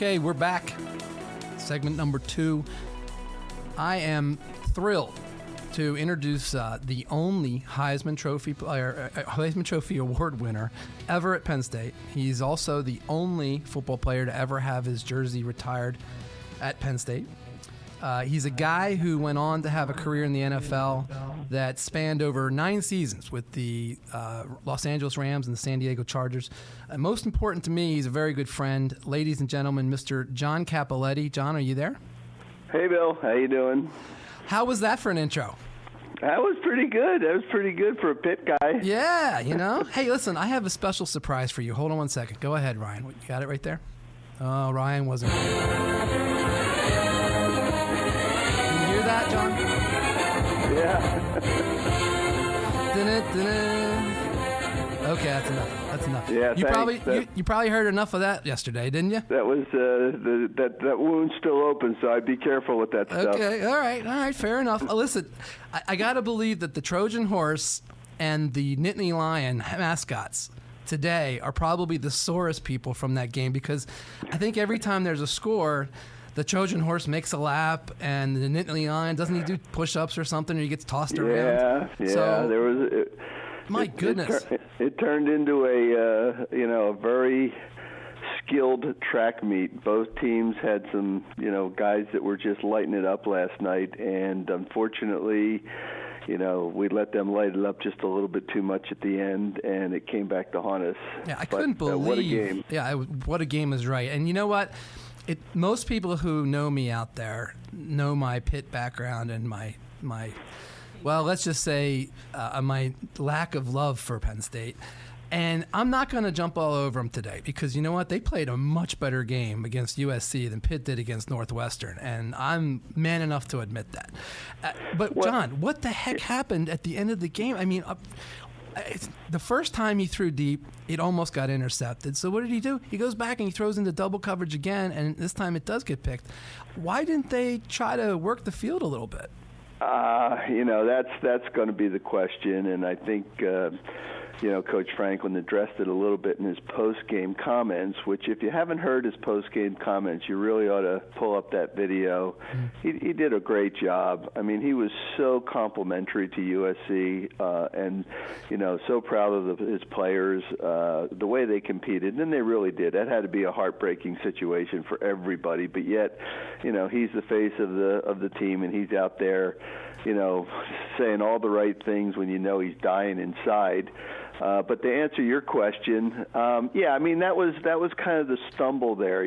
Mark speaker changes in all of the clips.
Speaker 1: Okay, we're back. Segment number 2. I am thrilled to introduce the only Heisman Trophy player, Heisman Trophy award winner ever at Penn State. He's also the only football player to ever have his jersey retired at Penn State. He's a guy who went on to have a career in the NFL that spanned over 9 seasons with the Los Angeles Rams and the San Diego Chargers. Most important to me, he's a very good friend. Ladies and gentlemen, Mr. John Cappelletti. John, are you there?
Speaker 2: Hey, Bill. How you doing?
Speaker 1: How was that for an intro?
Speaker 2: That was pretty good. That was pretty good for a Pitt guy.
Speaker 1: Yeah, you know. Hey, listen, I have a special surprise for you. Hold on one second. Go ahead, Ryan. You got it right there? Oh, Ryan wasn't here. That, John?
Speaker 2: Yeah.
Speaker 1: Okay, that's enough.
Speaker 2: Yeah,
Speaker 1: you probably heard enough of that yesterday, didn't you?
Speaker 2: That was that wound's still open, so I'd be careful with that stuff.
Speaker 1: Okay, all right, fair enough. Listen, I got to believe that the Trojan Horse and the Nittany Lion mascots today are probably the sorest people from that game, because I think every time there's a score, the Trojan Horse makes a lap, and the Nittany Lion, doesn't he do push-ups or something, or he gets tossed around?
Speaker 2: Yeah.
Speaker 1: So,
Speaker 2: there was.
Speaker 1: My goodness!
Speaker 2: It turned into a very skilled track meet. Both teams had some guys that were just lighting it up last night, and unfortunately, we let them light it up just a little bit too much at the end, and it came back to haunt us.
Speaker 1: Yeah, I couldn't believe.
Speaker 2: What a game!
Speaker 1: Yeah, what a game is right. And you know what? Most people who know me out there know my Pitt background and my well, let's just say my lack of love for Penn State. And I'm not going to jump all over them today, because you know what? They played a much better game against USC than Pitt did against Northwestern, and I'm man enough to admit that. But John, what the heck happened at the end of the game? I mean, the first time he threw deep, it almost got intercepted. So what did he do? He goes back and he throws into double coverage again, and this time it does get picked. Why didn't they try to work the field a little bit?
Speaker 2: That's going to be the question, and I think Coach Franklin addressed it a little bit in his post-game comments, which if you haven't heard his post-game comments, you really ought to pull up that video. He did a great job. I mean, he was so complimentary to USC and, so proud of his players, the way they competed, and they really did. That had to be a heartbreaking situation for everybody, but yet, he's the face of the team, and he's out there, saying all the right things when he's dying inside. But to answer your question, that was kind of the stumble there.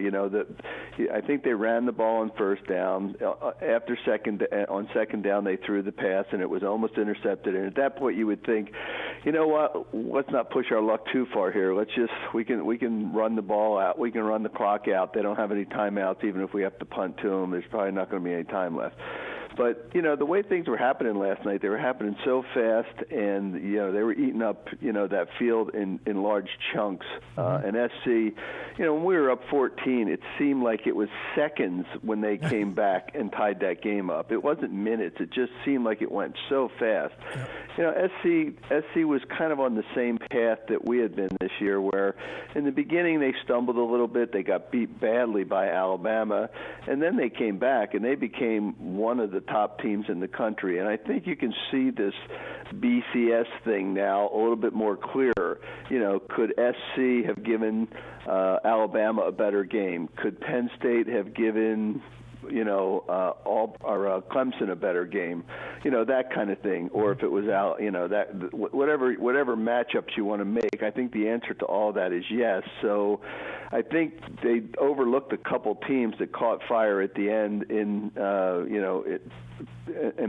Speaker 2: I think they ran the ball on first down. After on second down, they threw the pass, and it was almost intercepted. And at that point, you would think, let's not push our luck too far here. We can run the ball out. We can run the clock out. They don't have any timeouts, even if we have to punt to them. There's probably not going to be any time left. But, the way things were happening last night, they were happening so fast, and, they were eating up, that field in large chunks. And SC, when we were up 14, it seemed like it was seconds when they came back and tied that game up. It wasn't minutes. It just seemed like it went so fast. SC was kind of on the same path that we had been this year, where in the beginning they stumbled a little bit. They got beat badly by Alabama, and then they came back, and they became one of the top teams in the country. And I think you can see this BCS thing now a little bit more clear. Could SC have given Alabama a better game? Could Penn State have given Clemson a better game, that kind of thing, or if it was out, whatever matchups you want to make. I think the answer to all that is yes. So I think they overlooked a couple teams that caught fire at the end and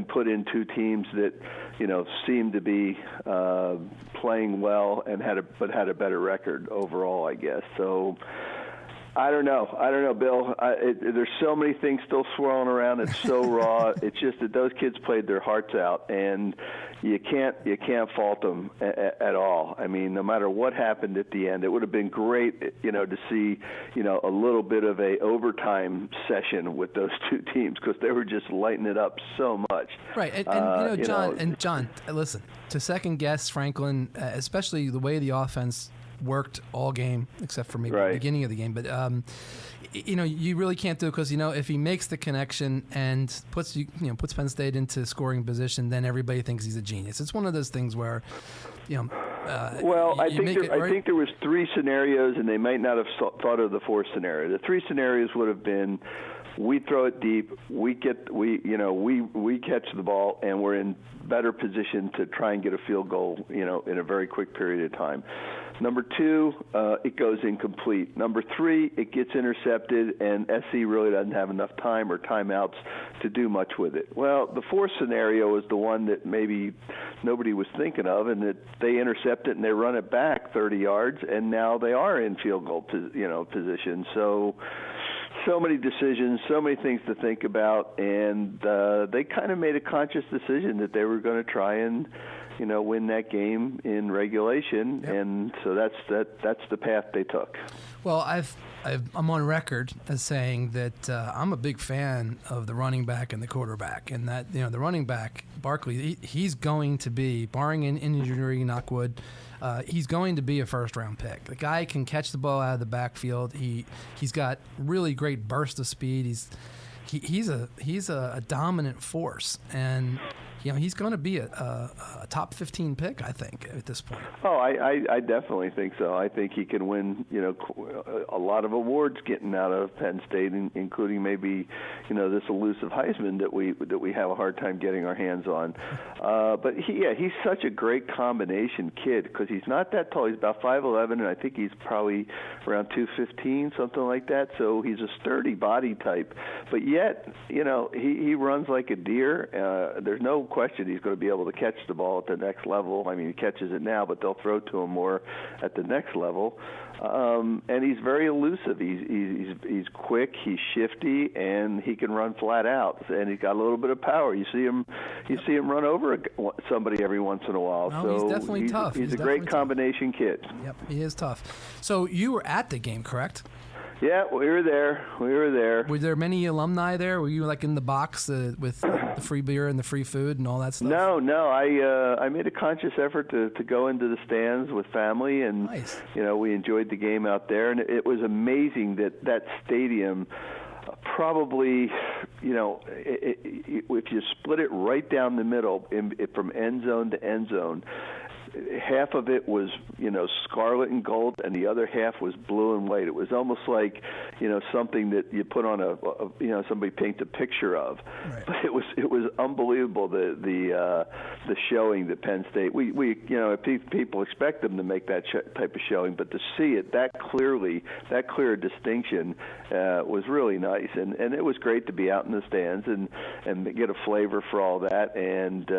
Speaker 2: put in two teams that seemed to be playing well and had a better record overall, I guess. So I don't know, Bill. There's so many things still swirling around. It's so raw. It's just that those kids played their hearts out, and you can't fault them at all. I mean, no matter what happened at the end, it would have been great, to see, a little bit of a overtime session with those two teams, because they were just lighting it up so much. touched.
Speaker 1: Right, and John, listen, to second guess Franklin, especially the way the offense worked all game, except for maybe the beginning of the game, but you really can't do it because if he makes the connection and puts Penn State into scoring position, then everybody thinks he's a genius. It's one of those things where,
Speaker 2: I think there was 3 scenarios, and they might not have thought of the 4th scenario. The 3 scenarios would have been: we throw it deep, we catch the ball, and we're in better position to try and get a field goal, in a very quick period of time. Number 2, it goes incomplete. Number 3, it gets intercepted, and SC really doesn't have enough time or timeouts to do much with it. Well, the 4th scenario is the one that maybe nobody was thinking of, and that they intercept it and they run it back 30 yards, and now they are in field goal position. So many decisions, so many things to think about, and they kind of made a conscious decision that they were going to try and win that game in regulation, and so that's the path they took.
Speaker 1: Well, I'm on record as saying that I'm a big fan of the running back and the quarterback, and that the running back Barkley, he's going to be, barring an injury, knock wood, he's going to be a first-round pick. The guy can catch the ball out of the backfield. He's got really great burst of speed. He's a dominant force, and he's going to be a top 15 pick, I think, at this point.
Speaker 2: Oh, I definitely think so. I think he can win, a lot of awards getting out of Penn State, including maybe, this elusive Heisman that we have a hard time getting our hands on. But he's such a great combination kid because he's not that tall. He's about 5'11", and I think he's probably around 215, something like that. So he's a sturdy body type, but yet, he runs like a deer. There's no question he's going to be able to catch the ball at the next level. I mean, he catches it now, but they'll throw to him more at the next level. And he's very elusive. He's quick, he's shifty, and he can run flat out. And he's got a little bit of power. You see him run over somebody every once in a while.
Speaker 1: No,
Speaker 2: so
Speaker 1: he's definitely tough.
Speaker 2: He's a great combination kid.
Speaker 1: Yep, he is tough. So you were at the game, correct?
Speaker 2: Yeah, we were there. Were
Speaker 1: there many alumni there? Were you like in the box with the free beer and the free food and all that stuff?
Speaker 2: No. I made a conscious effort to go into the stands with family, and
Speaker 1: nice.
Speaker 2: We enjoyed the game out there, and it was amazing that stadium. Probably, if you split it right down the middle from end zone to end zone, half of it was, scarlet and gold, and the other half was blue and white. It was almost like, something that you put on somebody paints a picture of.
Speaker 1: Right.
Speaker 2: But it was unbelievable the showing that Penn State. We people expect them to make that type of showing, but to see it that clear distinction was really nice, and it was great to be out in the stands and get a flavor for all that, and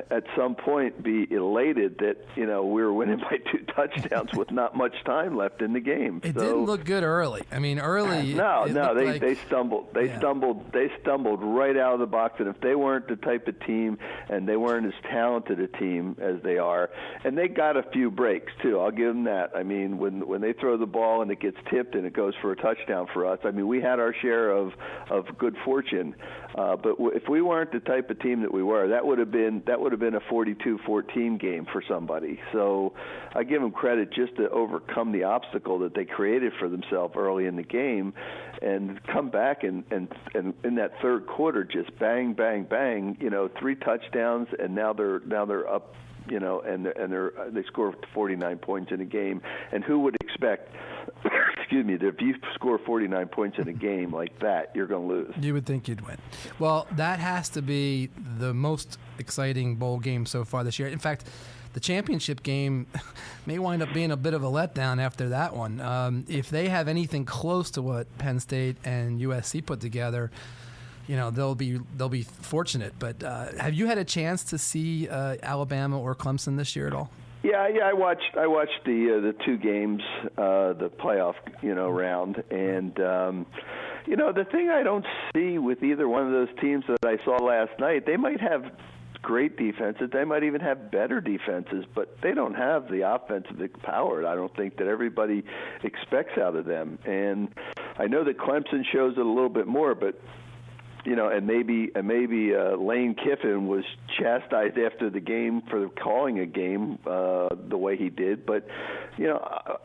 Speaker 2: at some point be elated that, we were winning by 2 touchdowns with not much time left in the game.
Speaker 1: It didn't look good early. I mean, early.
Speaker 2: They stumbled. They stumbled right out of the box. And if they weren't the type of team, and they weren't as talented a team as they are, and they got a few breaks too. I'll give them that. I mean, when they throw the ball and it gets tipped and it goes for a touchdown for us, I mean, we had our share of good fortune. But if we weren't the type of team that we were, that would have been a 42-14 game for somebody. So I give them credit just to overcome the obstacle that they created for themselves early in the game, and come back and in that third quarter just bang, bang, bang. 3 touchdowns, and now they're up. They score 49 points in a game, and who would expect? Excuse me, that if you score 49 points in a game like that, you're going to lose.
Speaker 1: You would think you'd win. Well, that has to be the most exciting bowl game so far this year. In fact, the championship game may wind up being a bit of a letdown after that one. If they have anything close to what Penn State and USC put together, they'll be fortunate. But have you had a chance to see Alabama or Clemson this year at all?
Speaker 2: Yeah. I watched the 2 games, the playoff round, and the thing I don't see with either one of those teams that I saw last night, they might have great defenses, they might even have better defenses, but they don't have the offensive power, I don't think, that everybody expects out of them. And I know that Clemson shows it a little bit more, but and maybe Lane Kiffin was chastised after the game for calling a game the way he did. But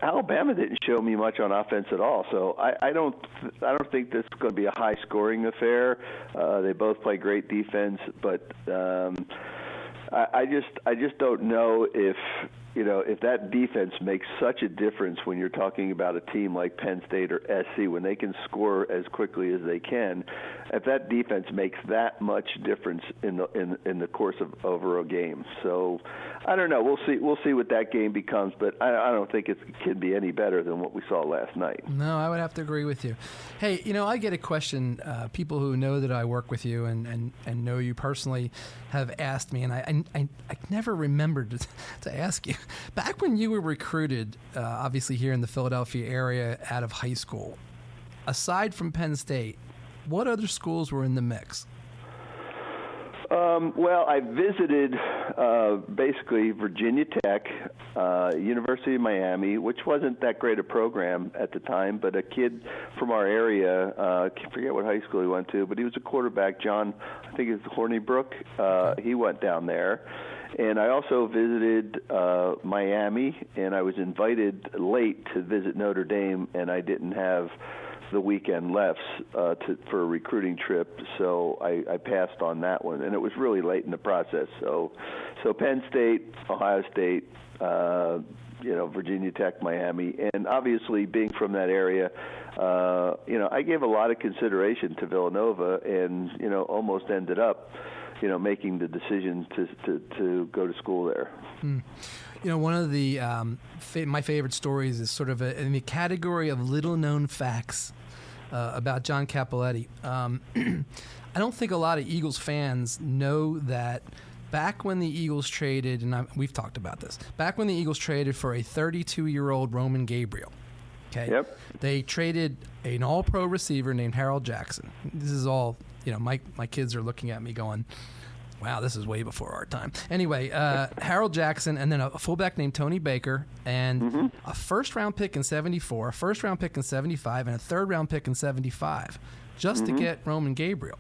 Speaker 2: Alabama didn't show me much on offense at all. So I don't think this is going to be a high scoring affair. They both play great defense, but I just don't know if that defense makes such a difference when you're talking about a team like Penn State or SC, when they can score as quickly as they can. If that defense makes that much difference in the course of over a game. So I don't know. We'll see what that game becomes, but I don't think it can be any better than what we saw last night.
Speaker 1: No, I would have to agree with you. Hey, I get a question. People who know that I work with you and know you personally have asked me, and I never remembered to ask you. Back when you were recruited, obviously here in the Philadelphia area out of high school, aside from Penn State, what other schools were in the mix?
Speaker 2: Well, I visited basically Virginia Tech, University of Miami, which wasn't that great a program at the time, but a kid from our area, I forget what high school he went to, but he was a quarterback, John, I think it's Hornibrook. He went down there. And I also visited Miami, and I was invited late to visit Notre Dame, and I didn't have the weekend left for a recruiting trip, so I passed on that one, and it was really late in the process. So Penn State, Ohio State, Virginia Tech, Miami, and obviously being from that area, I gave a lot of consideration to Villanova, and almost ended up making the decision to go to school there.
Speaker 1: One of the my favorite stories is sort of in the category of little-known facts about John Cappelletti. I don't think a lot of Eagles fans know that back when the Eagles traded, and we've talked about this, back when the Eagles traded for a 32-year-old Roman Gabriel, okay?
Speaker 2: Yep. They
Speaker 1: traded an all-pro receiver named Harold Jackson. This is all, my kids are looking at me going, wow, this is way before our time. Anyway, Harold Jackson, and then a fullback named Tony Baker, and a first-round pick in 74, a first-round pick in 75, and a third-round pick in 75, just to get Roman Gabriel.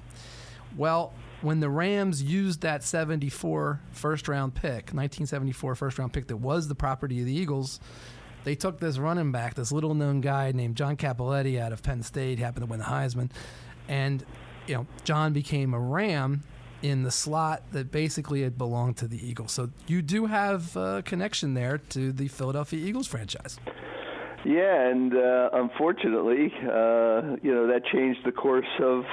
Speaker 1: Well, when the Rams used that 74 first-round pick, 1974 first-round pick that was the property of the Eagles, they took this running back, this little-known guy named John Cappelletti out of Penn State, happened to win the Heisman, and John became a Ram in the slot that basically had belonged to the Eagles. So you do have a connection there to the Philadelphia Eagles franchise.
Speaker 2: Yeah, and unfortunately, that changed the course of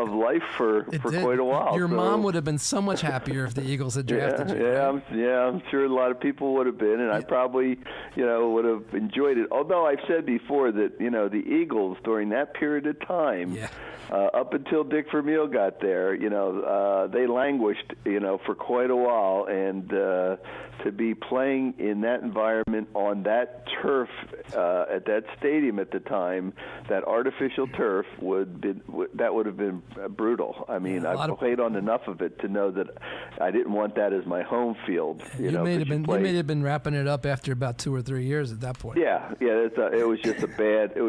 Speaker 2: life for quite a while.
Speaker 1: Your mom would have been so much happier if the Eagles had drafted you.
Speaker 2: Yeah, I'm sure a lot of people would have been, and I probably, would have enjoyed it. Although I've said before that, the Eagles during that period of time, up until Dick Vermeil got there, they languished, for quite a while, and to be playing in that environment on that turf at that stadium at the time, that artificial turf would have been brutal. I mean, I've played on enough of it to know that I didn't want that as my home field. You may have been
Speaker 1: wrapping it up after about 2 or 3 years at that point.
Speaker 2: Yeah, it was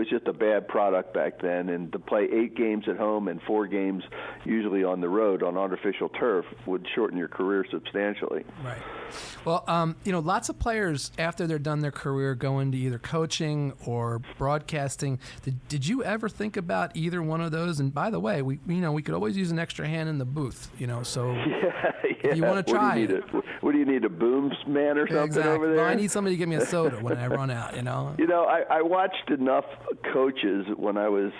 Speaker 2: just a bad product back then, and to play 8 games at home and 4 games usually on the road on artificial turf would shorten your career substantially.
Speaker 1: Right. Well, lots of players after they're done their career go into either coaching or broadcasting. Did you ever think about either one of those? And by the way, we could always use an extra hand in the booth. So if you want to try,
Speaker 2: what do you need, a boom man or something
Speaker 1: exactly.
Speaker 2: over there?
Speaker 1: Well, I need somebody to give me a soda when I run out.
Speaker 2: I watched enough coaches when I was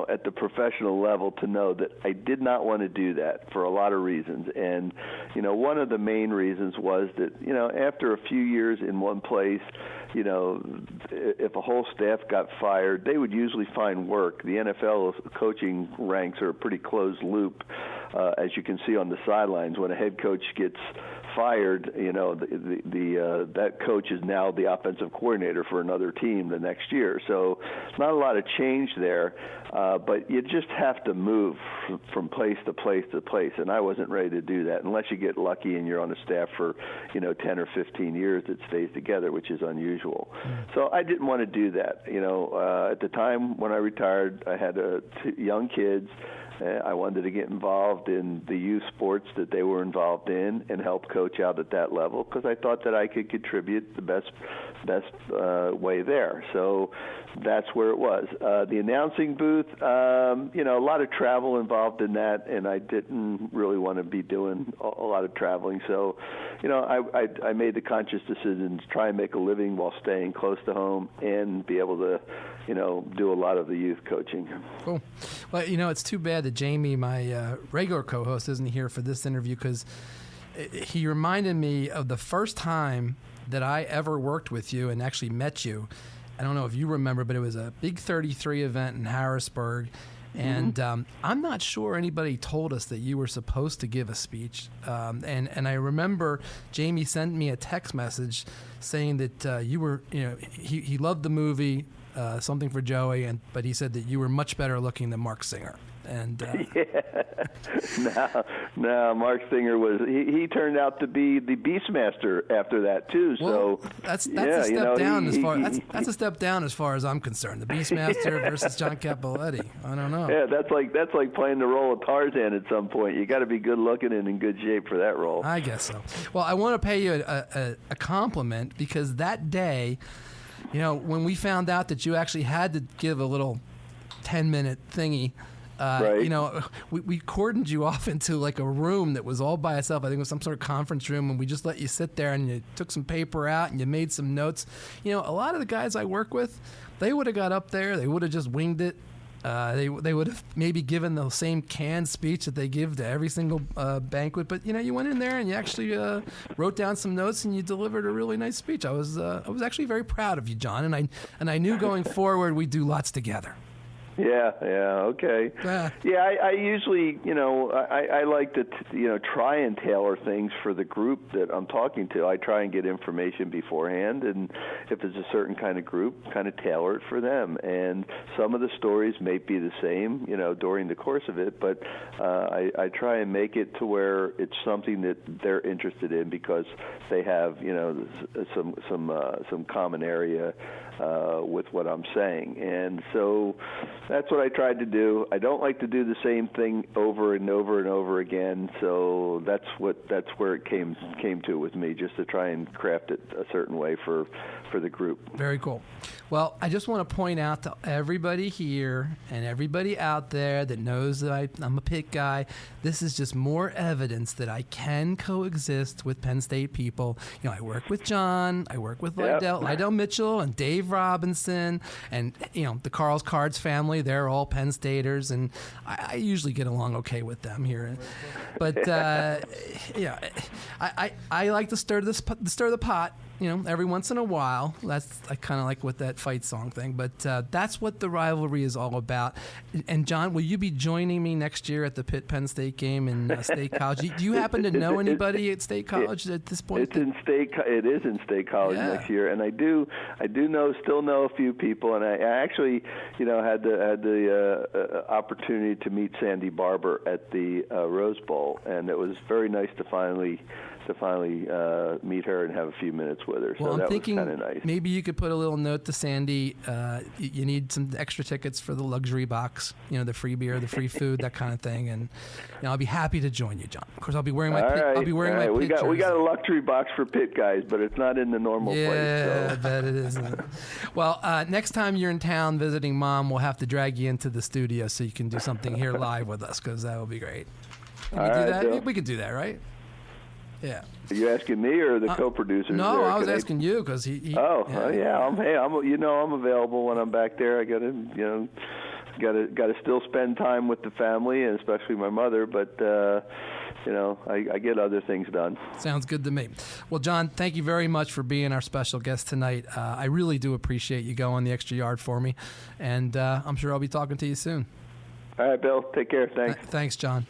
Speaker 2: at the professional level to know that I did not want to do that for a lot of reasons. And one of the main reasons was that after a few years in one place, if a whole staff got fired, they would usually find work. The NFL coaching ranks are a pretty closed loop, as you can see on the sidelines. When a head coach gets fired, that coach is now the offensive coordinator for another team the next year. So not a lot of change there, but you just have to move from place to place to place, and I wasn't ready to do that unless you get lucky and you're on a staff for 10 or 15 years that stays together, which is unusual. So I didn't want to do that. At the time when I retired, I had young kids. I wanted to get involved in the youth sports that they were involved in and help coach out at that level because I thought that I could contribute the best way there. So that's where it was. The announcing booth, a lot of travel involved in that, and I didn't really want to be doing a lot of traveling. So, I made the conscious decision to try and make a living while staying close to home and be able to, do a lot of the youth coaching.
Speaker 1: Cool. Well, it's too bad that Jamie, my regular co-host, isn't here for this interview because he reminded me of the first time that I ever worked with you and actually met you. I don't know if you remember, but it was a Big 33 event in Harrisburg. And I'm not sure anybody told us that you were supposed to give a speech. And I remember Jamie sent me a text message saying that you were, he loved the movie, Something for Joey, but he said that you were much better looking than Mark Singer. And
Speaker 2: no, Mark Singer was he turned out to be the Beastmaster after that too.
Speaker 1: Well, so that's a step down that's a step down as far as I'm concerned. The Beastmaster versus John Cappelletti. I don't know.
Speaker 2: Yeah, that's like playing the role of Tarzan at some point. You got to be good looking and in good shape for that role.
Speaker 1: I guess so. Well, I want to pay you a compliment because that day, when we found out that you actually had to give a little 10-minute thingy.
Speaker 2: Right.
Speaker 1: We cordoned you off into like a room that was all by itself. I think it was some sort of conference room, and we just let you sit there and you took some paper out and you made some notes. A lot of the guys I work with, they would have got up there, they would have just winged it. They would have maybe given the same canned speech that they give to every single banquet. But you went in there and you actually wrote down some notes and you delivered a really nice speech. I was actually very proud of you, John, and I knew going forward we'd do lots together.
Speaker 2: Yeah, okay. I usually, I like to, try and tailor things for the group that I'm talking to. I try and get information beforehand, and if it's a certain kind of group, kind of tailor it for them. And some of the stories may be the same, during the course of it, but I try and make it to where it's something that they're interested in because they have, some common area with what I'm saying. And so that's what I tried to do. I don't like to do the same thing over and over and over again. So that's where it came to with me, just to try and craft it a certain way for the group.
Speaker 1: Very cool. Well, I just want to point out to everybody here and everybody out there that knows that I'm a Pitt guy, this is just more evidence that I can coexist with Penn State people. I work with John, I work with Lydell Mitchell and Dave Robinson, and the Carl's Cards family. They're all Penn Staters, and I usually get along okay with them here. But I like to stir the pot. Every once in a while. I kind of like with that fight song thing, but that's what the rivalry is all about. And John, will you be joining me next year at the Pitt-Penn State game in State College? Do you happen to know anybody at State College at this point?
Speaker 2: It is in State College next year, and I still know a few people, and I actually, had the opportunity to meet Sandy Barber at the Rose Bowl, and it was very nice to finally meet her and have a few minutes with her.
Speaker 1: Well,
Speaker 2: so
Speaker 1: I'm thinking
Speaker 2: was kind of nice.
Speaker 1: Maybe you could put a little note to Sandy. You need some extra tickets for the luxury box, the free beer, the free food, that kind of thing. And I'll be happy to join you, John. Of course, I'll be wearing my Pitt jersey.
Speaker 2: We got a luxury box for Pitt guys, but it's not in the normal place.
Speaker 1: Yeah, I bet it isn't. Well, next time you're in town visiting Mom, we'll have to drag you into the studio so you can do something here live with us, because that would be great. Can we do that?
Speaker 2: Bill.
Speaker 1: We could do that, right? Yeah.
Speaker 2: Are you asking me or the co-producers?
Speaker 1: No, I was asking you because he.
Speaker 2: I'm available when I'm back there. I got to still spend time with the family and especially my mother, but I get other things done.
Speaker 1: Sounds good to me. Well, John, thank you very much for being our special guest tonight. I really do appreciate you going the extra yard for me, and I'm sure I'll be talking to you soon.
Speaker 2: All right, Bill. Take care. Thanks.
Speaker 1: Thanks, John.